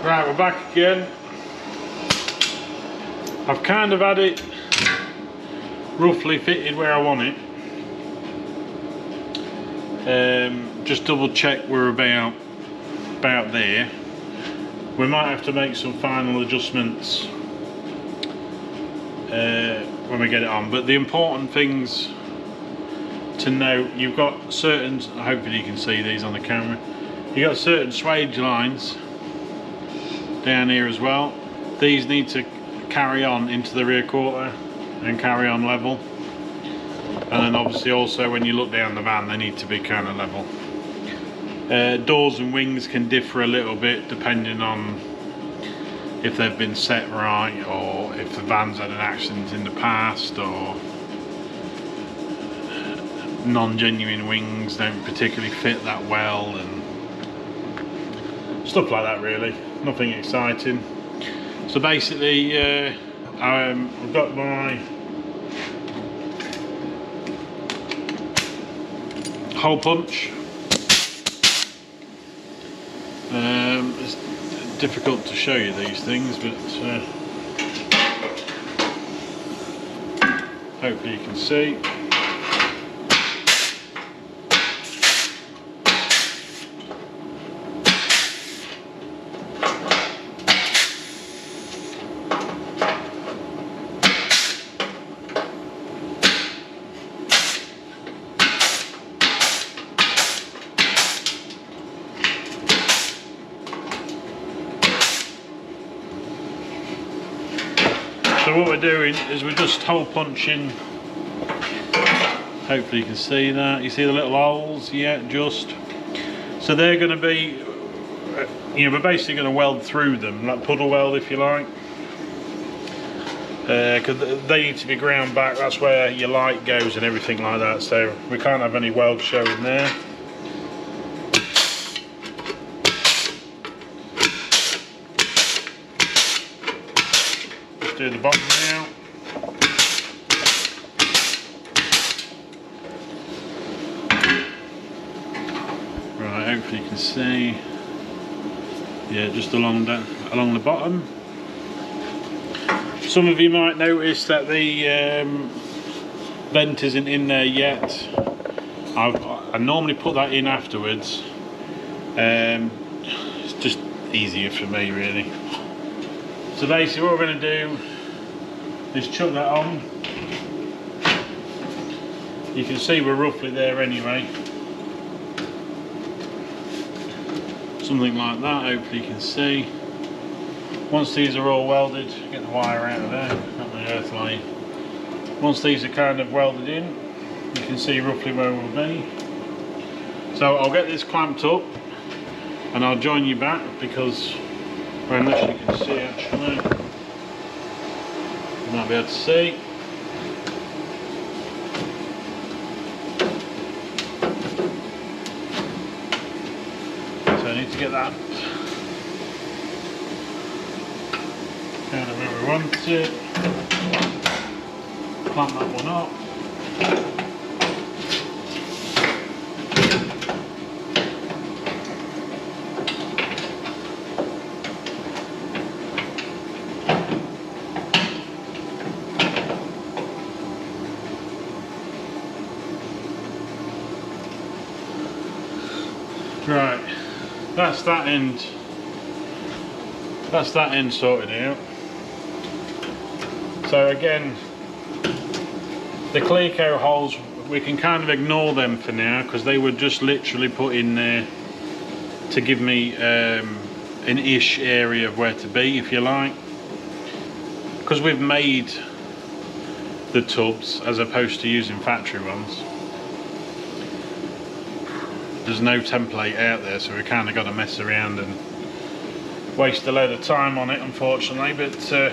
Right, we're back again. I've kind of had it roughly fitted where I want it. Just double check we're about there. We might have to make some final adjustments when we get it on, but the important things to note, you've got certain, hopefully you can see these on the camera, you've got certain swage lines down here as well. These need to carry on into the rear quarter and carry on level, and then obviously also when you look down the van they need to be kind of level. Doors and wings can differ a little bit depending on if they've been set right, or if the van's had an accident in the past, or non-genuine wings don't particularly fit that well, and stuff like that really. Nothing exciting. So basically I've got my hole punch. It's difficult to show you these things, but hopefully you can see. So what we're doing is we're just hole punching. Hopefully you can see that. You see the little holes? Yeah, just. So they're going to be, we're basically going to weld through them, like puddle weld if you like. Because they need to be ground back, that's where your light goes and everything like that. So we can't have any weld showing there. Do the bottom now. Right, hopefully you can see. Yeah, just along the bottom. Some of you might notice that the vent isn't in there yet. I normally put that in afterwards. It's just easier for me really. So basically what we're going to do is chuck that on. You can see we're roughly there anyway. Something like that, hopefully you can see. Once these are all welded, get the wire out of there, not the earth line. Once these are kind of welded in, you can see roughly where we'll be. So I'll get this clamped up and I'll join you back, because well, unless you can see actually, you might be able to see. So I need to get that kind of where we want it. Clamp that one up. Right, that's that end. That's that end sorted out. So again, the Clearco holes, we can kind of ignore them for now, because they were just literally put in there to give me an ish area of where to be, if you like. Because we've made the tubs as opposed to using factory ones. There's no template out there, so we kind of got to mess around and waste a load of time on it, unfortunately. But so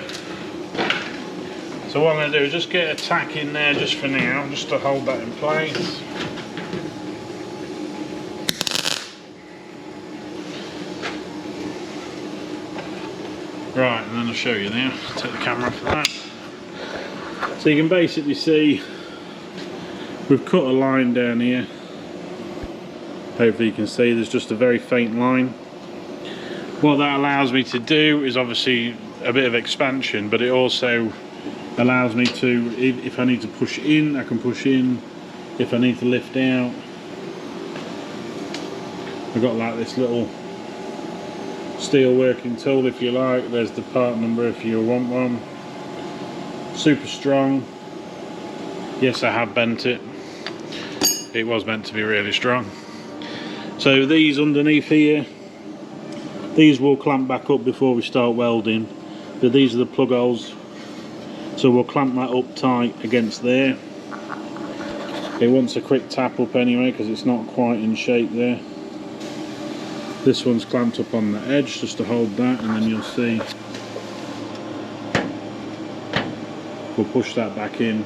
what I'm going to do is just get a tack in there just for now, just to hold that in place. Right, and then I'll show you now. Take the camera off of that. So you can basically see we've cut a line down here. Hopefully you can see there's just a very faint line. What that allows me to do is obviously a bit of expansion, but it also allows me to, if I need to push in, I can push in. If I need to lift out, I've got like this little steel working tool, if you like. There's the part number if you want one. Super strong. Yes, I have bent it. It was meant to be really strong. So these underneath here, these will clamp back up before we start welding, but these are the plug holes, so we'll clamp that up tight against there. It wants a quick tap up anyway because it's not quite in shape there. This one's clamped up on the edge just to hold that, and then you'll see we'll push that back in,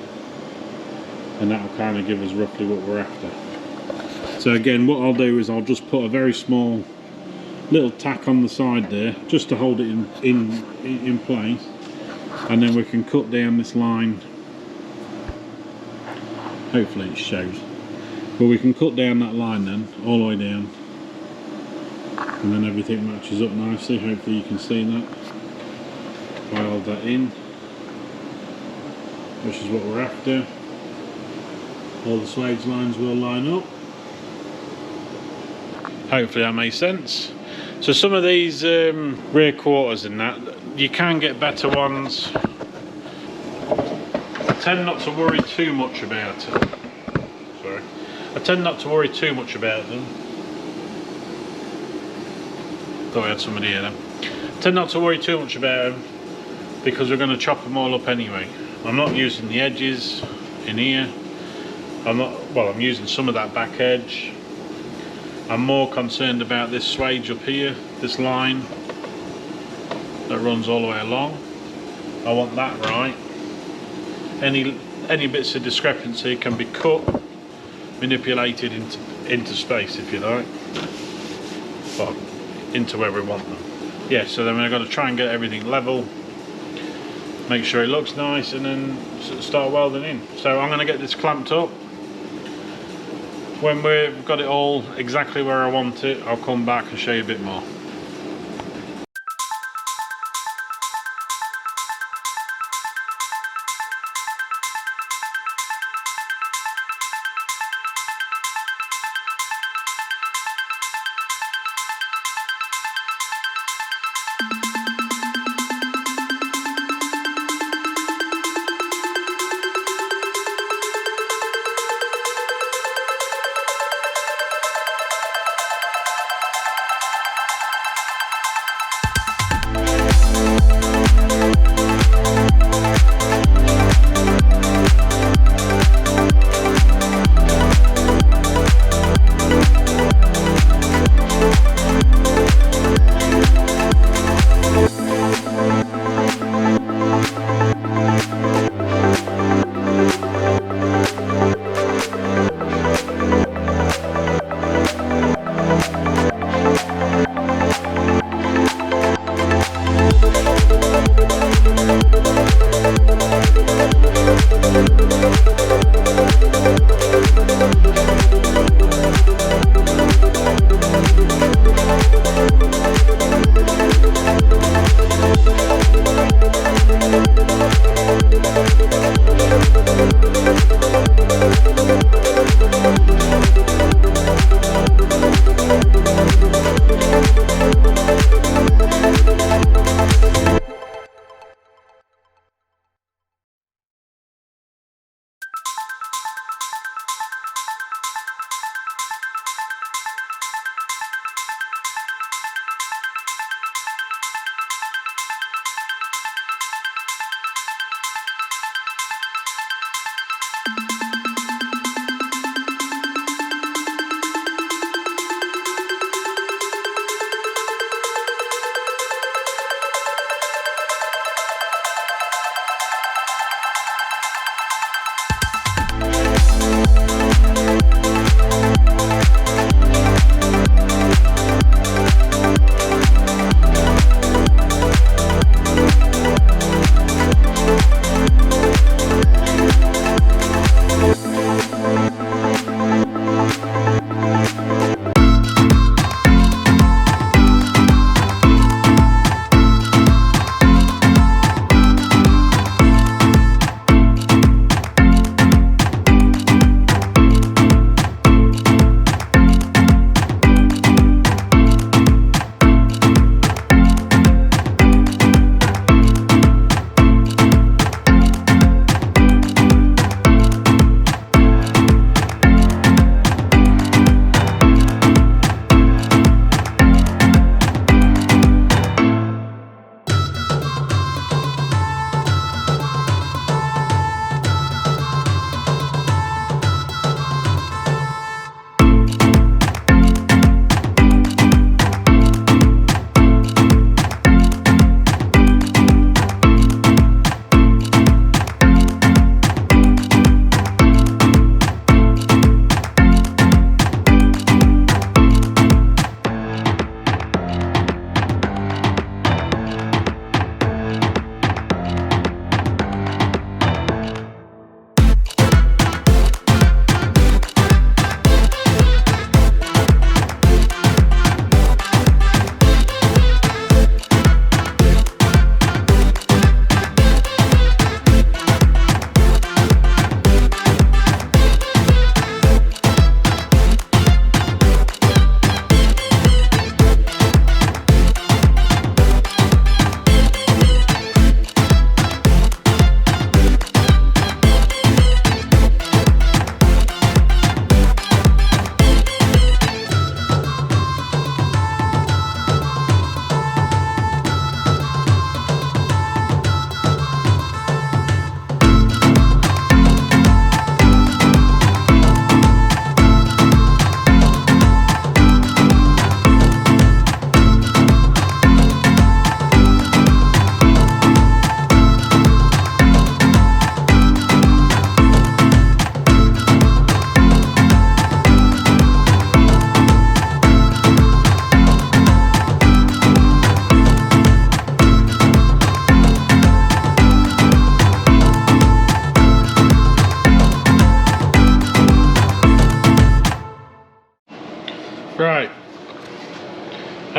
and that'll kind of give us roughly what we're after. So again, what I'll do is I'll just put a very small little tack on the side there just to hold it in place, and then we can cut down this line. Hopefully it shows, but we can cut down that line then all the way down, and then everything matches up nicely. Hopefully you can see that. Weld that in, which is what we're after. All the swage lines will line up. Hopefully that makes sense. So some of these rear quarters and that, you can get better ones. I tend not to worry too much about it. Sorry. I tend not to worry too much about them. Thought I had somebody here then. I tend not to worry too much about them because we're going to chop them all up anyway. I'm not using the edges in here. I'm using some of that back edge. I'm more concerned about this swage up here, this line that runs all the way along. I want that right. Any bits of discrepancy can be cut, manipulated into space, if you like, well, into where we want them. Yeah, so then we're going to try and get everything level, make sure it looks nice, and then start welding in. So I'm going to get this clamped up. When we've got it all exactly where I want it, I'll come back and show you a bit more.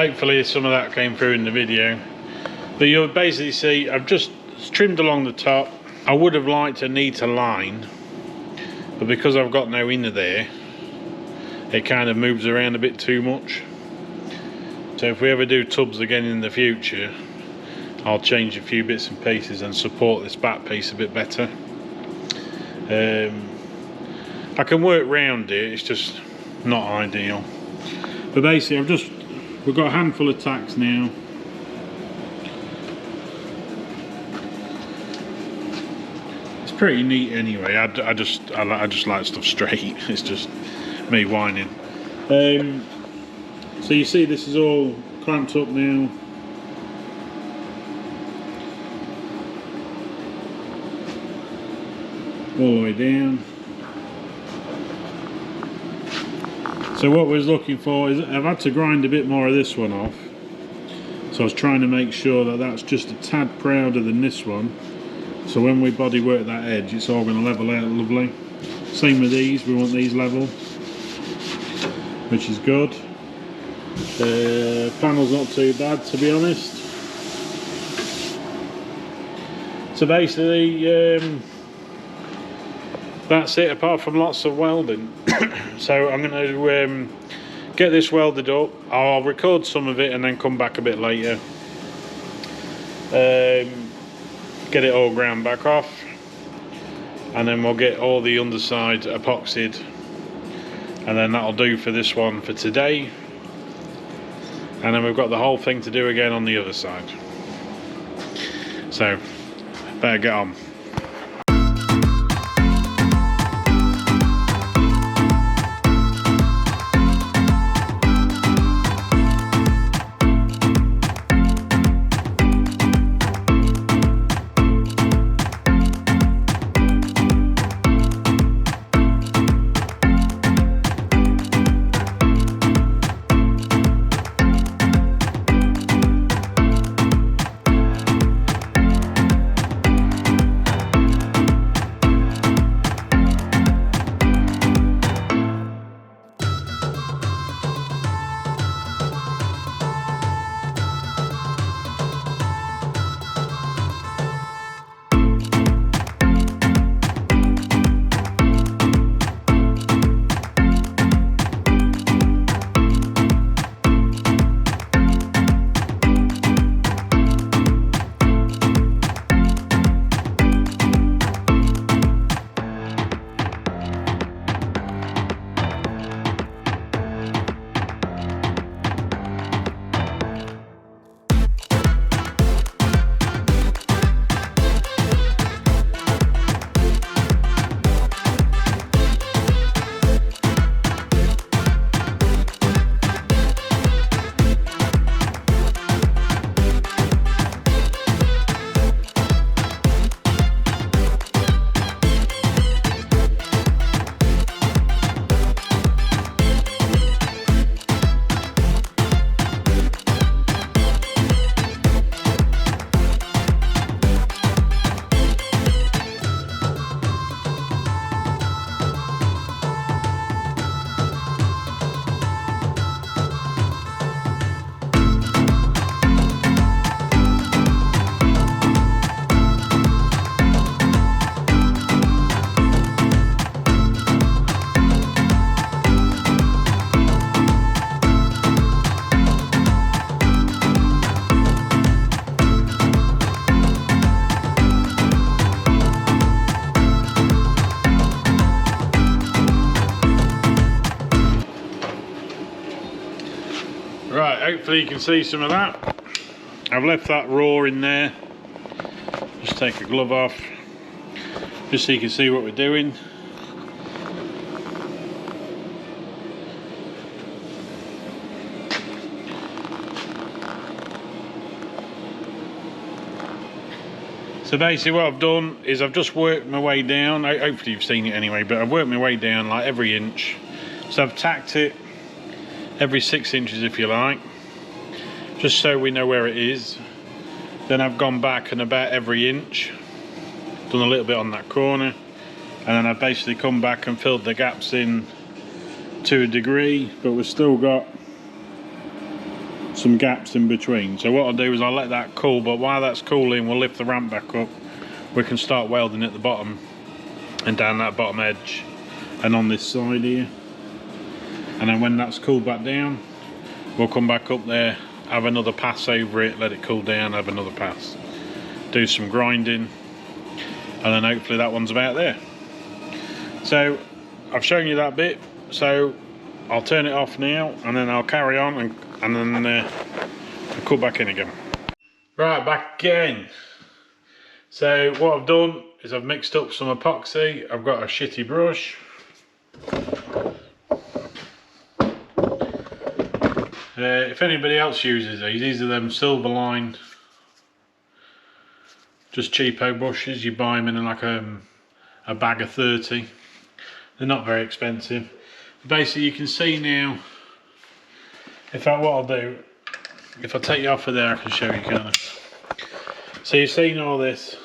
hopefully some of that came through in the video. But you'll basically see I've just trimmed along the top. I would have liked a neater line, but because I've got no inner there, it kind of moves around a bit too much. So if we ever do tubs again in the future, I'll change a few bits and pieces and support this back piece a bit better. I can work round it, it's just not ideal. But basically we've got a handful of tacks now. It's pretty neat anyway. I just like stuff straight. It's just me whining. So you see this is all clamped up now. All the way down. So what we're looking for is, I've had to grind a bit more of this one off. So I was trying to make sure that that's just a tad prouder than this one. So when we body work that edge, it's all going to level out lovely. Same with these, we want these level, which is good. Panel's not too bad, to be honest. So basically, that's it, apart from lots of welding. So I'm going to get this welded up. I'll record some of it and then come back a bit later. Get it all ground back off, and then we'll get all the underside epoxied, and then that'll do for this one for today. And then we've got the whole thing to do again on the other side. So better get on. Right, hopefully you can see some of that. I've left that raw in there. Just take a glove off, just so you can see what we're doing. So basically what I've done is I've just worked my way down. Hopefully you've seen it anyway, but I've worked my way down like every inch. So I've tacked it every 6 inches if you like, just so we know where it is. Then I've gone back and about every inch, done a little bit on that corner, and then I've basically come back and filled the gaps in to a degree, but we've still got some gaps in between. So what I'll do is I'll let that cool, but while that's cooling we'll lift the ramp back up. We can start welding at the bottom and down that bottom edge and on this side here, and then when that's cooled back down we'll come back up there, have another pass over it, let it cool down, have another pass, do some grinding, and then hopefully that one's about there. So I've shown you that bit, so I'll turn it off now and then I'll carry on and then I'll cut back in again. Right, back again. So what I've done is I've mixed up some epoxy. I've got a shitty brush. If anybody else uses these are them Silverline, just cheapo brushes. You buy them in like a bag of 30. They're not very expensive. Basically you can see now, in fact what I'll do, if I take you off of there I can show you kind of. So you've seen all this,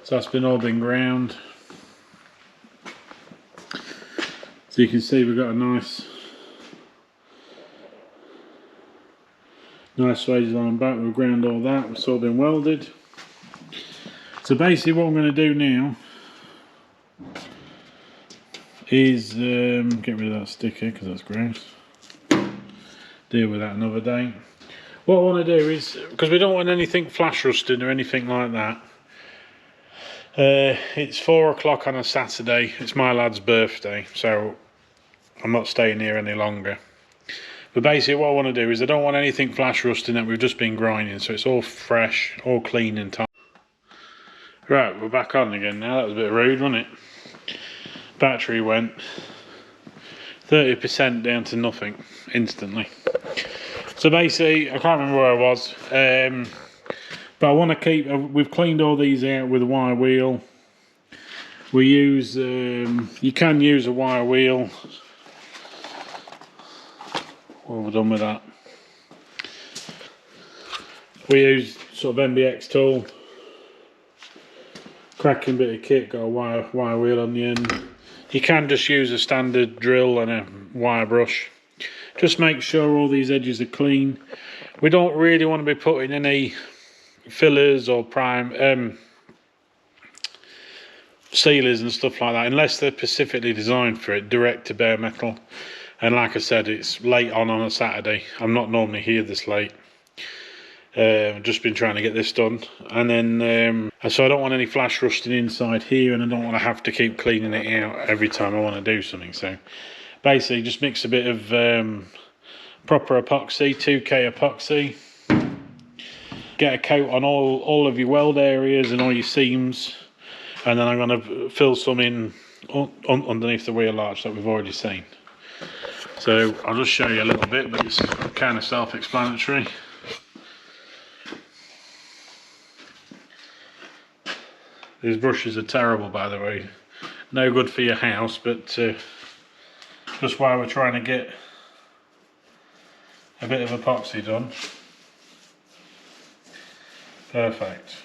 so that's all been ground. So you can see we've got a nice swage line back. We've ground all that, it's all been welded. So basically what I'm going to do now is get rid of that sticker because that's gross. Deal with that another day. What I want to do is, because we don't want anything flash rusting or anything like that, it's 4 o'clock on a Saturday, it's my lad's birthday, so I'm not staying here any longer. But basically what I want to do is I don't want anything flash rusting that we've just been grinding, so it's all fresh, all clean and tight. Right, we're back on again now. That was a bit rude, wasn't it? Battery went 30% down to nothing instantly. So basically, I can't remember where I was, but I want to keep. We've cleaned all these out with a wire wheel. We use. You can use a wire wheel. What have we done with that? We use sort of MBX tool. Cracking bit of kit, got a wire wheel on the end. You can just use a standard drill and a wire brush. Just make sure all these edges are clean. We don't really want to be putting any fillers or sealers and stuff like that, unless they're specifically designed for it, direct to bare metal. And like I said, it's late on a Saturday. I'm not normally here this late. I've just been trying to get this done, and then so I don't want any flash rusting inside here, and I don't want to have to keep cleaning it out every time I want to do something. So basically just mix a bit of proper epoxy, 2K epoxy, get a coat on all of your weld areas and all your seams, and then I'm going to fill some in underneath the wheel arch that we've already seen. So I'll just show you a little bit, but it's kind of self-explanatory. These brushes are terrible, by the way. No good for your house, but just while we're trying to get a bit of epoxy done. Perfect.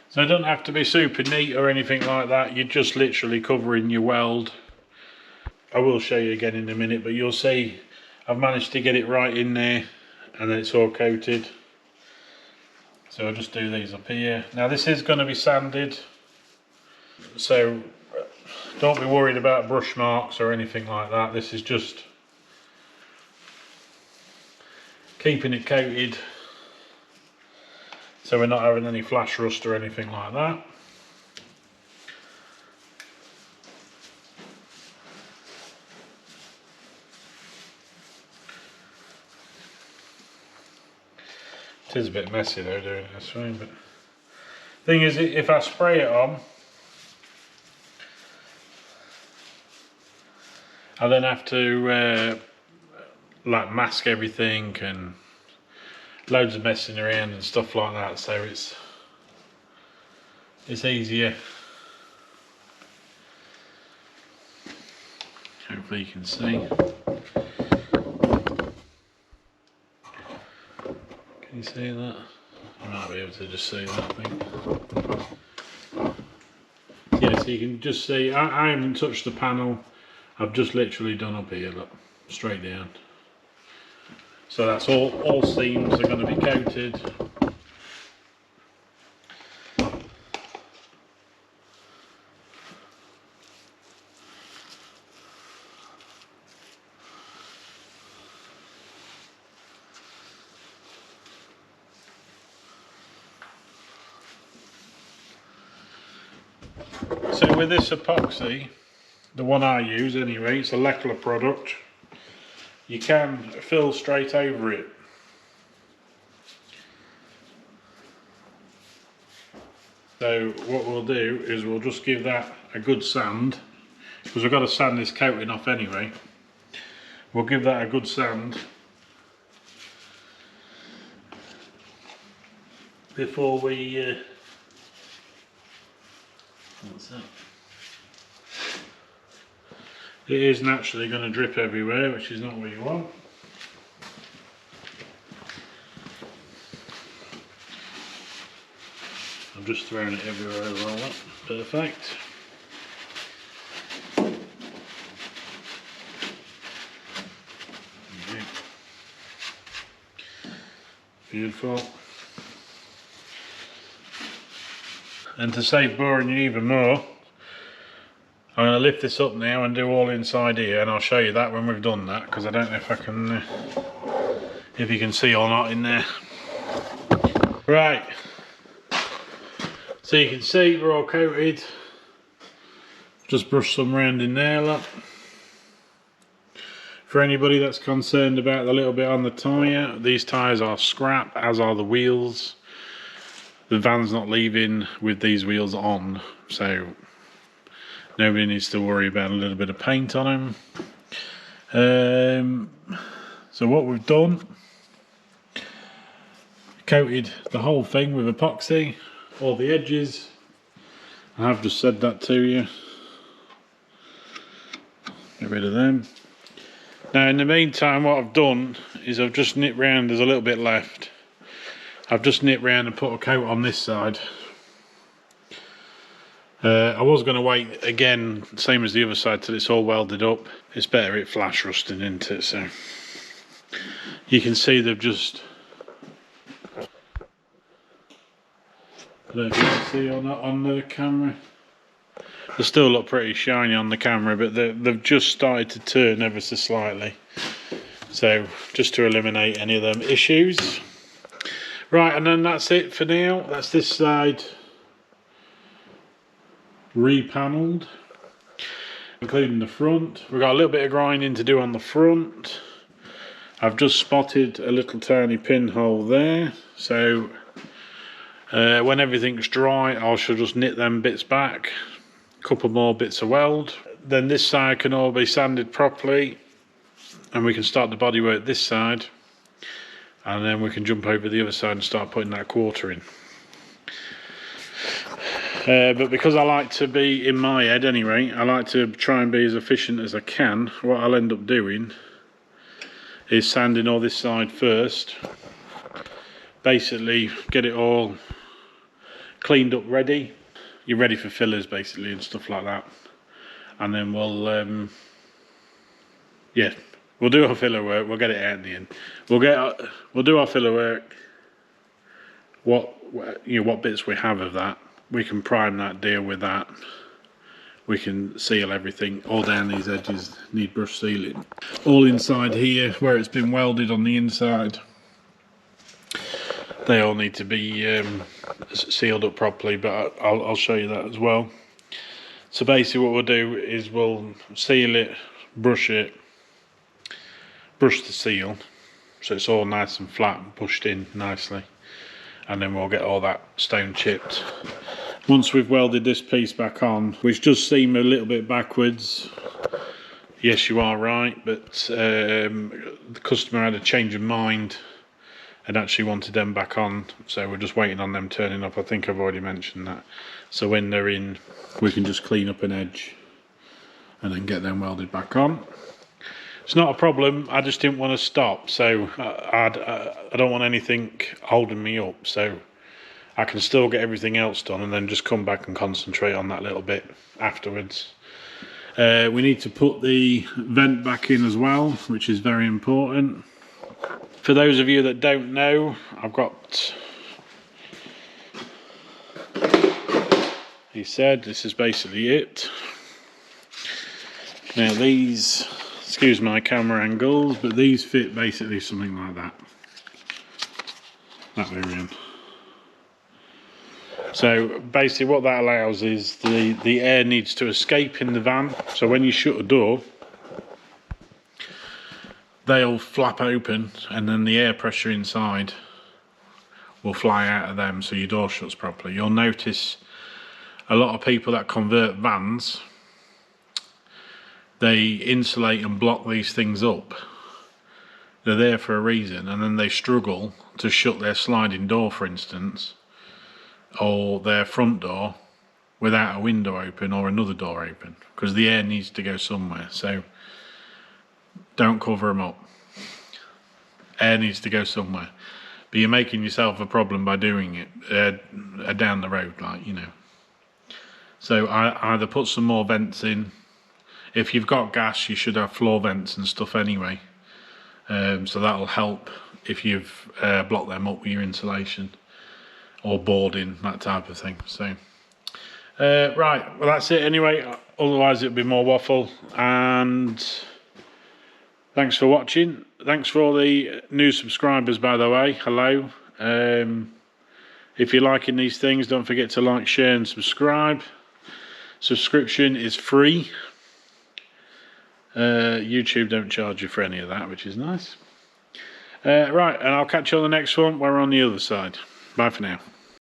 So it doesn't have to be super neat or anything like that. You're just literally covering your weld. I will show you again in a minute, but you'll see I've managed to get it right in there, and then it's all coated. So I'll just do these up here. Now this is going to be sanded, so don't be worried about brush marks or anything like that. This is just keeping it coated, so we're not having any flash rust or anything like that. It is a bit messy though doing it this way, but thing is, if I spray it on, I then have to like mask everything and loads of messing around and stuff like that, so it's easier. hopefully you can see. Can you see that? You might be able to just see that, I think. Yeah, so you can just see, I haven't touched the panel. I've just literally done up here, look, straight down. So that's all seams are going to be coated. So with this epoxy, the one I use anyway, it's a Lekla product, you can fill straight over it. So what we'll do is we'll just give that a good sand, because we've got to sand this coating off anyway. We'll give that a good sand before we what's that? It is naturally going to drip everywhere, which is not what you want. I'm just throwing it everywhere as well. Perfect. Okay. Beautiful. And to save boring you even more, I'm going to lift this up now and do all inside here, and I'll show you that when we've done that, because I don't know if I can, if you can see or not in there. Right, so you can see we're all coated. Just brush some round in there, look. For anybody that's concerned about the little bit on the tyre, these tyres are scrap, as are the wheels. The van's not leaving with these wheels on, so nobody needs to worry about a little bit of paint on them. So what we've done, coated the whole thing with epoxy, all the edges. I have just said that to you. Get rid of them. Now in the meantime, what I've done is I've just nipped round, there's a little bit left. I've just nipped round and put a coat on this side. I was going to wait again, same as the other side, till it's all welded up. It's better it flash rusting, isn't it? So you can see they've just, I don't know if you can see or not on the camera. They still look pretty shiny on the camera, but they've just started to turn ever so slightly. So just to eliminate any of them issues. Right, and then that's it for now. That's this side repanelled, including the front. We've got a little bit of grinding to do on the front. I've just spotted a little tiny pinhole there, so when everything's dry I shall just knit them bits back, a couple more bits of weld. Then this side can all be sanded properly and we can start the bodywork this side, and then we can jump over the other side and start putting that quarter in. But because I like to be, in my head anyway, I like to try and be as efficient as I can, what I'll end up doing is sanding all this side first, basically get it all cleaned up ready. You're ready for fillers basically and stuff like that, and then we'll yeah, we'll do our filler work, we'll get it out in the end. We'll do our filler work, what bits we have of that, we can prime that, deal with that, we can seal everything. All down these edges need brush sealing. All inside here where it's been welded on the inside, they all need to be sealed up properly, but I'll show you that as well. So basically what we'll do is we'll seal it, brush the seal so it's all nice and flat and pushed in nicely, and then we'll get all that stone chipped. Once we've welded this piece back on, which does seem a little bit backwards, yes you are right, but the customer had a change of mind and actually wanted them back on, so we're just waiting on them turning up. I think I've already mentioned that. So when they're in, we can just clean up an edge and then get them welded back on. It's not a problem, I just didn't want to stop, so I don't want anything holding me up, so I can still get everything else done and then just come back and concentrate on that little bit afterwards. We need to put the vent back in as well, which is very important. For those of you that don't know, I've got, he said, this is basically it. Now these, excuse my camera angles, but these fit basically something like that. That variant. So basically what that allows is the air needs to escape in the van. So when you shut a door, they'll flap open and then the air pressure inside will fly out of them, so your door shuts properly. You'll notice a lot of people that convert vans, they insulate and block these things up. They're there for a reason, and then they struggle to shut their sliding door, for instance, or their front door without a window open or another door open, because the air needs to go somewhere. So don't cover them up. Air needs to go somewhere, but you're making yourself a problem by doing it down the road, like, you know. So I either put some more vents in. If you've got gas, you should have floor vents and stuff anyway, so that'll help if you've blocked them up with your insulation or boarding, that type of thing. So right, well that's it anyway, otherwise it'll be more waffle. And thanks for watching. Thanks for all the new subscribers, by the way. Hello. If you're liking these things, don't forget to like, share and subscribe. Subscription is free. YouTube don't charge you for any of that, which is nice. Right, and I'll catch you on the next one where we're on the other side. Bye for now.